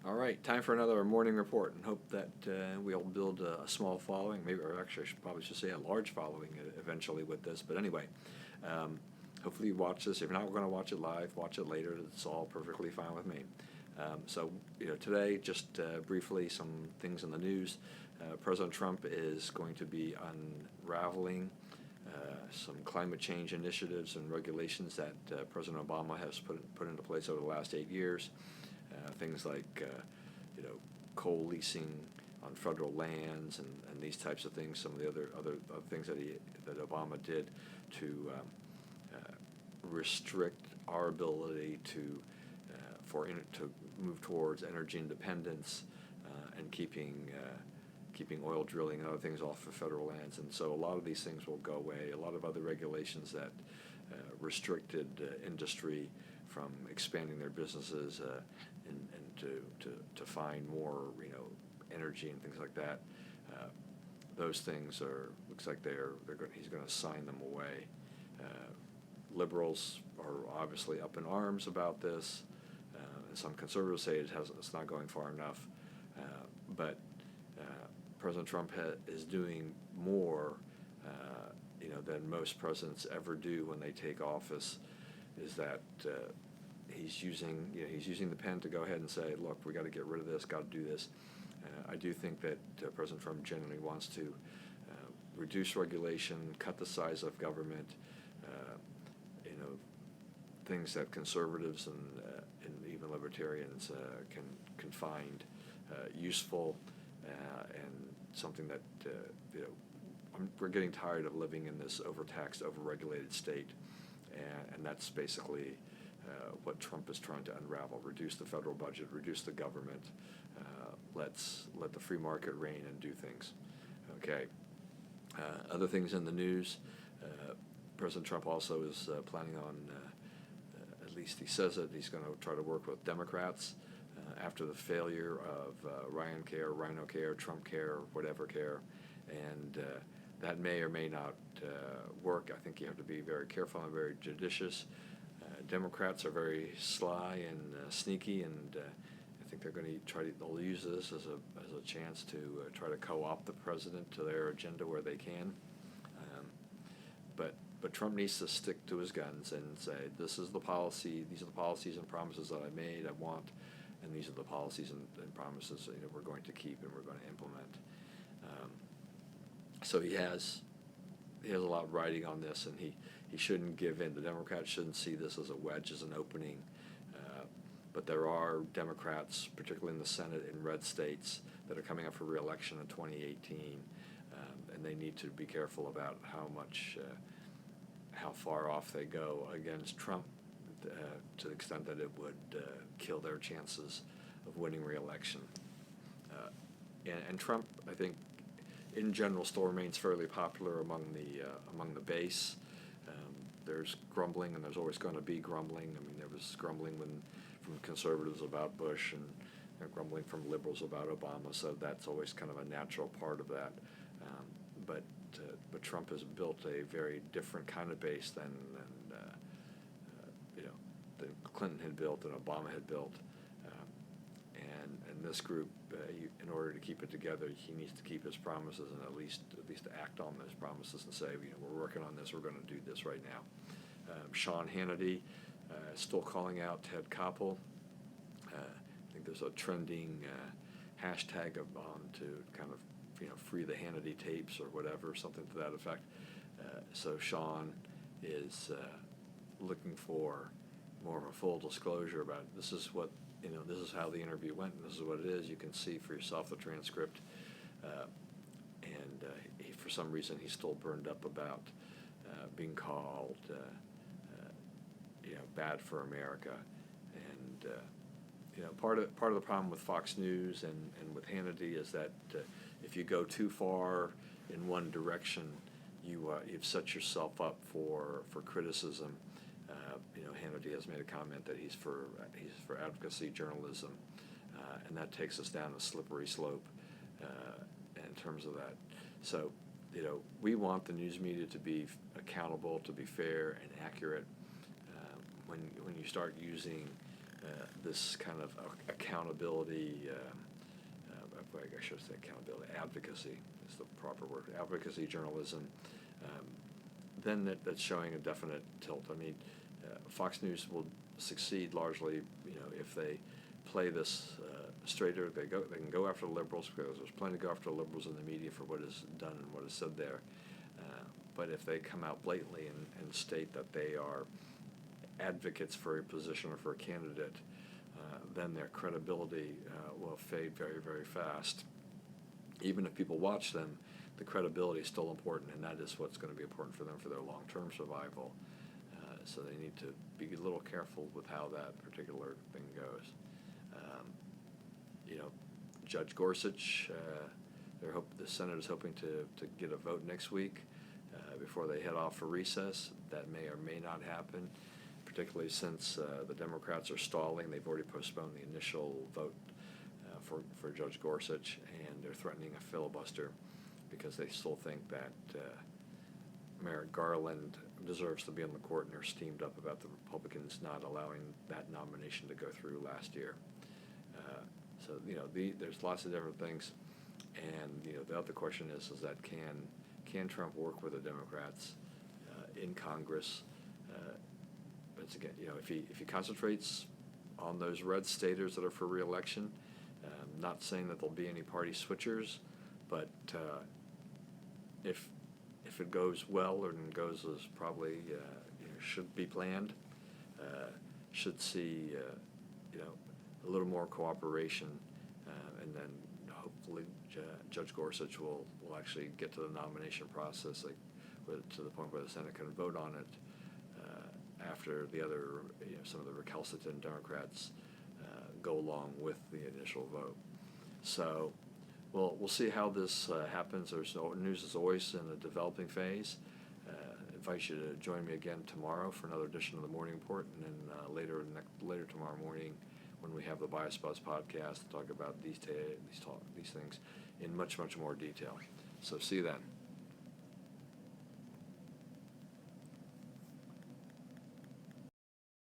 All right, time for another morning report, and hope that we'll build a small following, maybe, or actually I should say a large following eventually with this. But anyway, hopefully you watch this. If you're not going to watch it live, watch it later. It's all perfectly fine with me. So today, just briefly, some things in the news. President Trump is going to be unraveling some climate change initiatives and regulations that President Obama has put into place over the last 8 years. Things like coal leasing on federal lands and these types of things. Some of the other things that Obama did to restrict our ability to move towards energy independence and keeping oil drilling and other things off of federal lands. And so a lot of these things will go away. A lot of other regulations that restricted industry from expanding their businesses and to find more energy and things like that. Those things looks like he's going to sign them away. Liberals are obviously up in arms about this. And some conservatives say it's not going far enough. But President Trump is doing more than most presidents ever do when they take office. Is that he's using the pen to go ahead and say, look, we got to get rid of this, got to do this. I do think that President Trump genuinely wants to reduce regulation, cut the size of government, things that conservatives and even libertarians can find useful and something that we're getting tired of living in this overtaxed, overregulated state, and that's basically what Trump is trying to unravel: reduce the federal budget, reduce the government. Let the free market reign and do things. Okay. Other things in the news. President Trump also is planning on, at least he says it, he's going to try to work with Democrats after the failure of RyanCare, RhinoCare, TrumpCare, whatever care, and that may or may not work. I think you have to be very careful and very judicious. Democrats are very sly and sneaky, and I think they'll use this as a chance to try to co-opt the president to their agenda where they can. But Trump needs to stick to his guns and say, this is the policy, these are the policies and promises that I made, I want, and these are the policies and promises we're going to keep and we're going to implement. So he has a lot riding on this, and he shouldn't give in. The Democrats shouldn't see this as a wedge, as an opening. But there are Democrats, particularly in the Senate in red states, that are coming up for re-election in 2018, and they need to be careful about how far off they go against Trump, to the extent that it would kill their chances of winning re-election. And Trump, I think, in general, still remains fairly popular among the base. There's grumbling, and there's always going to be grumbling. I mean, there was grumbling from conservatives about Bush, and grumbling from liberals about Obama. So that's always kind of a natural part of that. But Trump has built a very different kind of base than Clinton had built and Obama had built. And this group, in order to keep it together, he needs to keep his promises and at least act on those promises and say, we're working on this, we're going to do this right now. Sean Hannity still calling out Ted Koppel. I think there's a trending hashtag to kind of free the Hannity tapes or whatever, something to that effect. So Sean is looking for more of a full disclosure about this is what this is how the interview went, and this is what it is. You can see for yourself the transcript. And for some reason, he's still burned up about being called bad for America. And part of the problem with Fox News and with Hannity is that if you go too far in one direction, you've set yourself up for criticism. Hannity has made a comment that he's for advocacy journalism, and that takes us down a slippery slope in terms of that. So, we want the news media to be accountable, to be fair and accurate. When you start using this kind of accountability, I should say accountability, advocacy is the proper word, advocacy journalism, then that's showing a definite tilt. I mean, Fox News will succeed largely, if they play this straighter. They can go after the liberals, because there's plenty to go after the liberals in the media for what is done and what is said there. But if they come out blatantly and state that they are advocates for a position or for a candidate, then their credibility will fade very, very fast. Even if people watch them, the credibility is still important, and that is what's going to be important for them for their long-term survival. So they need to be a little careful with how that particular thing goes. Judge Gorsuch, the Senate is hoping to get a vote next week before they head off for recess. That may or may not happen, particularly since the Democrats are stalling. They've already postponed the initial vote for Judge Gorsuch, and they're threatening a filibuster because they still think that Merrick Garland deserves to be on the court, and they're steamed up about the Republicans not allowing that nomination to go through last year. So there's lots of different things, and the other question is that can Trump work with the Democrats in Congress? But again, if he concentrates on those red staters that are for re-election, not saying that there'll be any party switchers, but if it goes well and goes as probably should be planned, should see a little more cooperation, and then hopefully Judge Gorsuch will actually get to the nomination process, to the point where the Senate can vote on it after the other some of the recalcitrant Democrats go along with the initial vote. So we'll see how this happens. News is always in a developing phase. I invite you to join me again tomorrow for another edition of the Morning Report, and then later tomorrow morning when we have the Bias Buzz podcast to talk about these things in much, much more detail. So see you then.